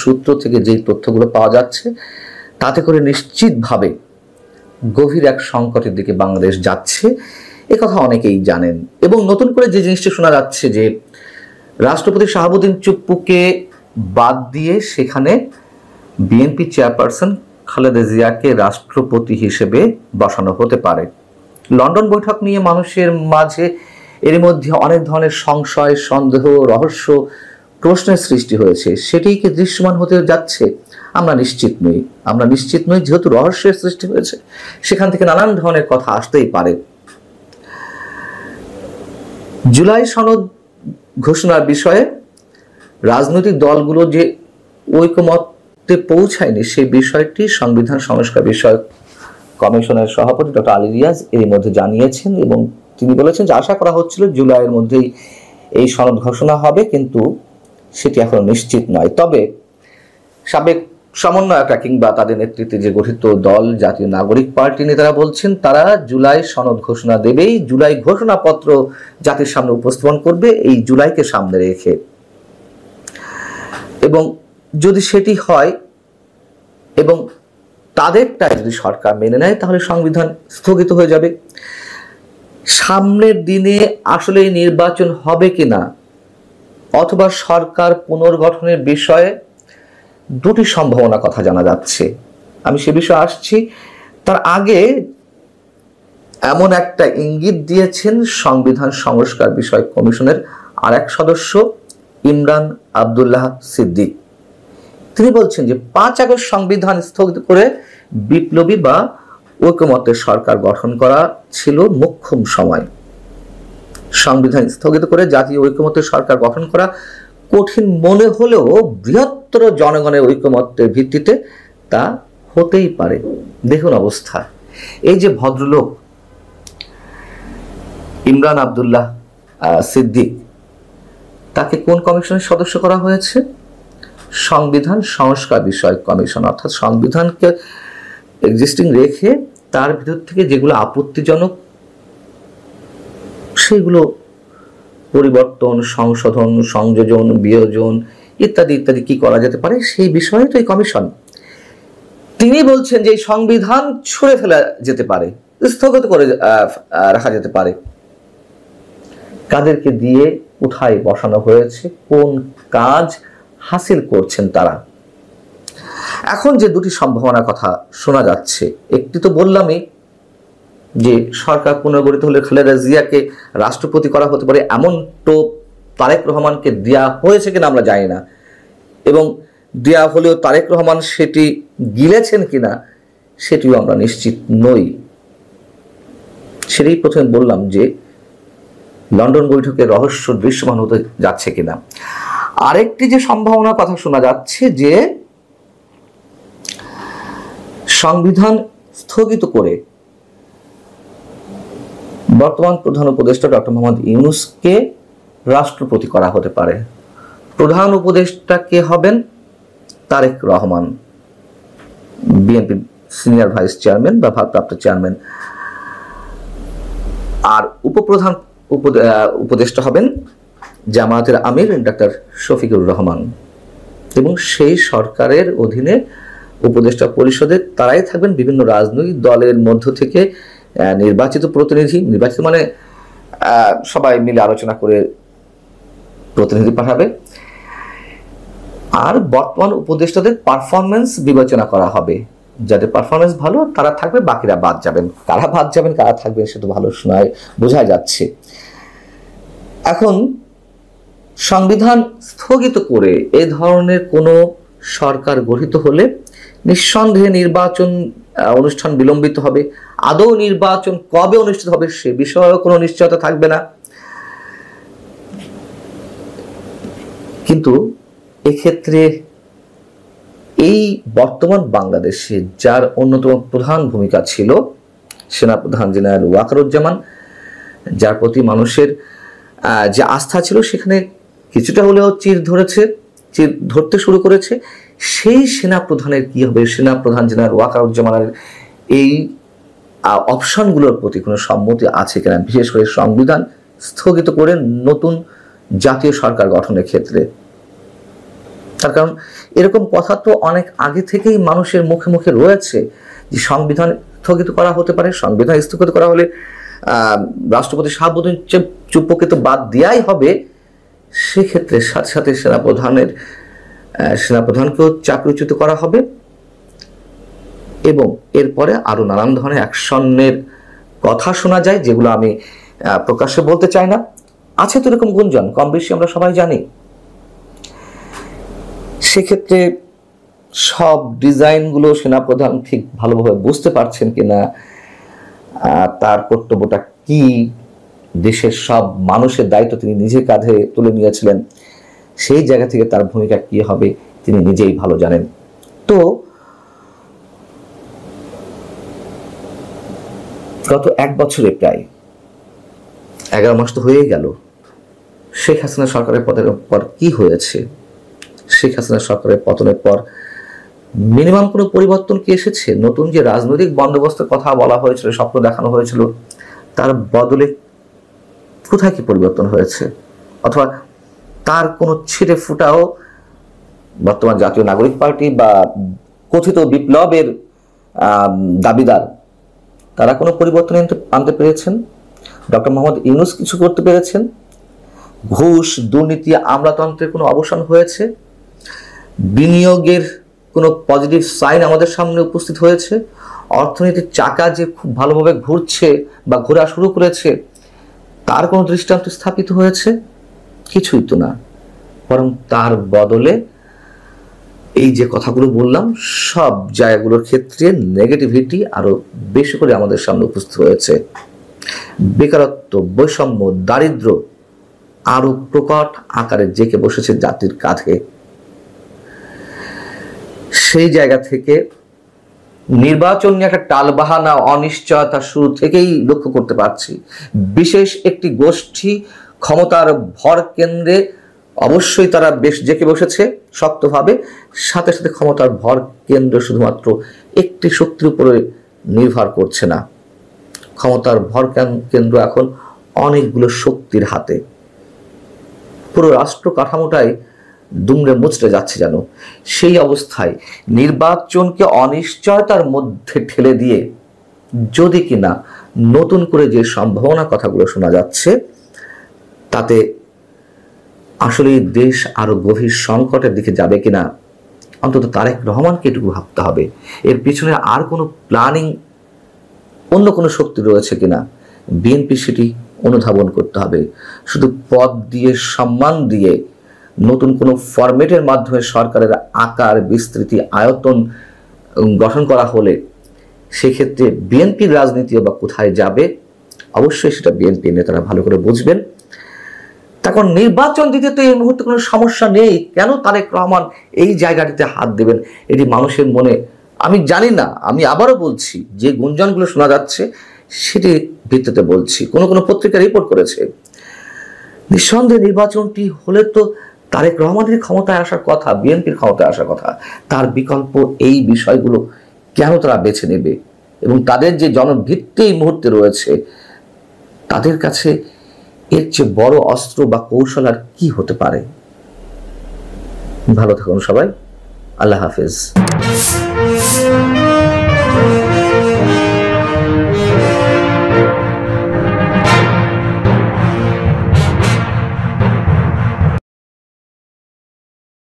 সূত্র থেকে যে তথ্যগুলো পাওয়া যাচ্ছে তাতে করে নিশ্চিতভাবে গভীর এক সংকটের দিকে বাংলাদেশ যাচ্ছে, কথা অনেকেই জানেন। এবং নতুন করে যে জিনিসটা শোনা যাচ্ছে যে রাষ্ট্রপতি শাহাবুদ্দিন চুপ্পুকে বাদ দিয়ে সেখানে বিএনপি চেয়ারপারসন খালেদা জিয়াকে রাষ্ট্রপতি হিসেবে বসানো হতে পারে। লন্ডন বৈঠক নিয়ে মানুষের মাঝে এর মধ্যে অনেক ধরনের সংশয়, সন্দেহ, রহস্য, প্রশ্নের সৃষ্টি হয়েছে। সেটিই কি দৃশ্যমান হতে যাচ্ছে? আমরা নিশ্চিত নই। যেহেতু রহস্যের সৃষ্টি হয়েছে, সেখান থেকে নানান ধরনের কথা আসতেই পারে। জুলাই সনদ ঘোষণার বিষয়ে রাজনৈতিক দলগুলো যে ঐকমত্যে পৌঁছায়নি, সেই বিষয়টি সংবিধান সংস্কার বিষয়ক কমিশনের সভাপতি ডক্টর আলী রিয়াজ এর মধ্যে জানিয়েছেন এবং তিনি বলেছেন যে আশা করা হচ্ছিল জুলাইয়ের মধ্যেই এই সনদ ঘোষণা হবে, কিন্তু সেটি এখনো নিশ্চিত নয়। তবে সাবেক সমন্বয়করা কিংবা তাদের নেতৃত্বে যে গঠিত দল জাতীয় নাগরিক পার্টি নেতারা বলছেন তারা জুলাই সনদ ঘোষণা দেবেই, জুলাই ঘোষণাপত্র জাতির সামনে উপস্থাপন করবে এই জুলাইকে সামনে রেখে। এবং যদি সেটি হয় এবং তাদেরটা যদি সরকার মেনে নেয়, তাহলে সংবিধান স্থগিত হয়ে যাবে। সামনের দিনে আসলে নির্বাচন হবে কিনা অথবা সরকার পুনর্গঠনের বিষয়ে দুটি সম্ভাবনার কথা জানা যাচ্ছে। আমি সে বিষয়ে আসছি। তার আগে এমন একটা ইঙ্গিত দিয়েছেন সংবিধান সংস্কার বিষয়ক কমিশনের আরেক সদস্য ইমরান আব্দুল্লাহ সিদ্দিক। তিনি বলছেন যে 5 আগস্ট সংবিধান স্থগিত করে বিপ্লবী বা ঐকমত্যের সরকার গঠন করা ছিল মোক্ষম সময়। সংবিধান স্থগিত করে জাতীয় ঐকমত্যের সরকার গঠন করা কঠিন মনে হলেও বৃহত্তর জনগণের ঐকমত্যের ভিত্তিতে তা হতেই পারে। দেখুন অবস্থা। এই যে ভদ্রলোক ইমরান আব্দুল্লাহ সিদ্দিক, তাকে কোন কমিশনের সদস্য করা হয়েছে? সংবিধান সংস্কার বিষয়ক কমিশন। অর্থাৎ সংবিধানকে এক্সিস্টিং রেখে তার ভিতর থেকে যেগুলো আপত্তিজনক সেগুলো পরিবর্তন, সংশোধন, সংযোজন, বিয়োজন ইত্যাদি ইত্যাদি কি করা যেতে পারে সেই বিষয়ে তো এই কমিশন। তিনি বলছেন যে এই সংবিধান ছুঁড়ে ফেলা যেতে পারে, স্থগিত করে রাখা যেতে পারে। কাদেরকে দিয়ে কোথায় বসানো হয়েছে, কোন কাজ হাসিল করছেন তারা? এখন যে দুটি সম্ভাবনার কথা শোনা যাচ্ছে, একটি তো বললামই যে সরকার পুনর্গঠিত হলে খালেদা জিয়াকে রাষ্ট্রপতি করা হতে পারে, এমন তো তারেক রহমানকে দেয়া হয়েছে কিনা আমরা জানি না, এবং দেয়া হলেও তারেক রহমান সেটি গিলেছেন কিনা সেটিও আমরা নিশ্চিত নই। সেটাই প্রথমে বললাম যে লন্ডন বৈঠকের রহস্য দৃশ্যমান হতে যাচ্ছে কিনা। আরেকটি যে সম্ভাবনার কথা শোনা যাচ্ছে যে সংবিধান স্থগিত করে বর্তমান প্রধান উপদেষ্টা ডক্টর মোহাম্মদ ইউনূসকে রাষ্ট্রপতি করা হতে পারে। প্রধান উপদেষ্টা কে হবেন? Tarique Rahman, BNP senior vice chairman বা ভারপ্রাপ্ত চেয়ারম্যান। আর উপপ্রধান উপদেষ্টা হবেন জামায়াতের আমির ডক্টর শফিকুর রহমান। এবং সেই সরকারের অধীনে উপদেষ্টা পরিষদে তারাই থাকবেন বিভিন্ন রাজনৈতিক দলের মধ্য থেকে নির্বাচিত প্রতিনিধি। নির্বাচিত মানে সবাই মিলে আলোচনা করে প্রতিনিধি পাঠাবে। আর বর্তমান উপদেষ্টাদের পারফরমেন্স বিবেচনা করা হবে। যাদের পারফরমেন্স ভালো তারা থাকবে, বাকিরা বাদ যাবেন। কারা বাদ যাবেন, কারা থাকবেন সে তো ভালো শোনায় বোঝা যাচ্ছে। এখন সংবিধান স্থগিত করে এ ধরনের কোনো সরকার গঠিত হলে নিঃসন্দেহে নির্বাচন অনুষ্ঠান বিলম্বিত হবে। আদৌ নির্বাচন কবে অনুষ্ঠিত হবে সে বিষয়েও কোনো নিশ্চয়তা থাকবে না। কিন্তু এক্ষেত্রে এই বর্তমান বাংলাদেশে যার অন্যতম প্রধান ভূমিকা ছিল সেনাপ্রধান জেনারেল ওয়াকারুজ্জামান, যার প্রতি মানুষের যে আস্থা ছিল সেখানে কিছুটা হলেও চির ধরতে শুরু করেছে। সেই সেনাপ্রধানের কি হবে? সেনাপ্রধান জেনারেল ওয়াকারুজ্জামানের এই অপশনগুলোর প্রতি কোনো সম্মতি আছে কিনা, বিশেষ করে সংবিধান স্থগিত করে নতুন জাতীয় সরকার গঠনের ক্ষেত্রে? তার কারণ এরকম কথা তো অনেক আগে থেকেই মানুষের মুখে মুখে রয়েছে যে সংবিধান স্থগিত করা হতে পারে, সংবিধান স্থগিত করা হলে রাষ্ট্রপতি শাহাবুদ্দিন চুপ্পুকে তো বাদ দেওয়াই হবে। সেক্ষেত্রে সাথে সাথে সেনাপ্রধানকেও চাকরিচ্যুত করা হবে এবং এরপরে আরো নানান ধরনের অ্যাকশনের কথা শোনা যায়, যেগুলো আমি প্রকাশ্যে বলতে চাই না। আছে তো এরকম গুঞ্জন, কম বেশি আমরা সবাই জানি। সেক্ষেত্রে সব ডিজাইনগুলো সেনাপ্রধান ঠিক ভালোভাবে বুঝতে পারছেন কিনা, তার কর্তব্যটা কি, দেশের সব মানুষের দায়িত্ব তিনি নিজের কাঁধে তুলে নিয়েছিলেন, সেই জায়গা থেকে তার ভূমিকা কি হবে তিনি নিজেই ভালো জানেন। তো গত 1 বছরে প্রায় 11 মাস তো হয়ে গেল, শেখ হাসিনা সরকারের পতনের পর কি হয়েছে? শেখ হাসিনা সরকারের পতনের পর মিনিমাম কোনো পরিবর্তন কি এসেছে? নতুন যে রাজনৈতিক বন্দোবস্তের কথা বলা হয়েছিল, স্বপ্ন দেখানো হয়েছিল, তার বদলে কোথায় কি পরিবর্তন হয়েছে? অথবা তার কোনো ছিটে ফুটাও বর্তমান জাতীয় নাগরিক পার্টি বা কথিত বিপ্লবের দাবিদার তারা কোনো পরিবর্তন আনতে পেরেছেন? ডক্টর মোহাম্মদ ইউনূস কিছু করতে পেরেছেন? ঘুষ, দুর্নীতি, আমলাতন্ত্রের কোনো অবসান হয়েছে? বিনিয়োগের কোনো পজিটিভ সাইন আমাদের সামনে উপস্থিত হয়েছে? অর্থনীতির চাকা যে খুব ভালোভাবে ঘুরছে বা ঘোরা শুরু করেছে, তার কোনো দৃষ্টান্ত স্থাপিত হয়েছে? কিছুই তো না। বরং তার বদলে এই যে কথাগুলো বললাম, সব জায়গাগুলোর ক্ষেত্রে নেগেটিভিটি আরো বেশি করে আমাদের সামনে উপস্থিত হয়েছে। বেকারত্ব, বৈষম্য, দারিদ্র আরো প্রকট আকারে জেঁকে বসেছে জাতির কাঁধে। সেই জায়গা থেকে নির্বাচন নিয়ে একটা টালবাহানা, অনিশ্চয়তা শুরু থেকেই লক্ষ্য করতে পারছি। বিশেষ একটি গোষ্ঠী ক্ষমতার ভর কেন্দ্রে অবশ্যই তারা বেশ জেঁকে বসেছে শক্তভাবে, সাথে সাথে ক্ষমতার ভর কেন্দ্র শুধুমাত্র একটি শক্তির উপরে নির্ভর করছে না। ক্ষমতার ভর কেন্দ্র এখন অনেকগুলো শক্তির হাতে। পুরো রাষ্ট্র কাঠামোটাই দুমড়ে মুচড়ে যাচ্ছে যেন। সেই অবস্থায় নির্বাচনকে অনিশ্চয়তার মধ্যে ঠেলে দিয়ে যদি কিনা নতুন করে যে সম্ভাবনা কথাগুলো শোনা যাচ্ছে, তাতে আসলে দেশ আরো গভীর সংকটের দিকে যাবে কিনা অন্তত তারেক রহমানকে এটুকু ভাবতে হবে। এর পিছনে আর কোনো প্ল্যানিং, অন্য কোনো শক্তি রয়েছে কিনা বিএনপি সেটি অনুধাবন করতে হবে। শুধু পদ দিয়ে, সম্মান দিয়ে নতুন কোনো ফরম্যাটের মাধ্যমে সরকারের আকার, বিস্তৃতি, আয়তন গঠন করা হলে সেক্ষেত্রে বিএনপির রাজনীতি বা কোথায় যাবে অবশ্যই সেটা বিএনপি নেতারা ভালো করে বুঝবেন। তখন নির্বাচন দিতে তো এই মুহূর্তে কোনো সমস্যা নেই, কেন তারেক রহমান এই জায়গাটিতে হাত দেবেন? এটি মানুষের মনে, আমি জানি না, আমি আবারও বলছি, যে গুঞ্জনগুলো শোনা যাচ্ছে সেটি ভিত্তিতে বলছি। কোনো কোনো পত্রিকা রিপোর্ট করেছে নিঃসন্দেহে নির্বাচনটি হলে তো তারেক রহমানের ক্ষমতায় আসার কথা, বিএনপির ক্ষমতায় আসার কথা। তার বিকল্প এই বিষয়গুলো কেন তারা বেছে নেবে? এবং তাদের যে জনভিত্তি এই মুহূর্তে রয়েছে, তাদের কাছে এর চেয়ে বড় অস্ত্র বা কৌশল আর কি হতে পারে? ভালো থাকুন সবাই, আল্লাহ হাফেজ।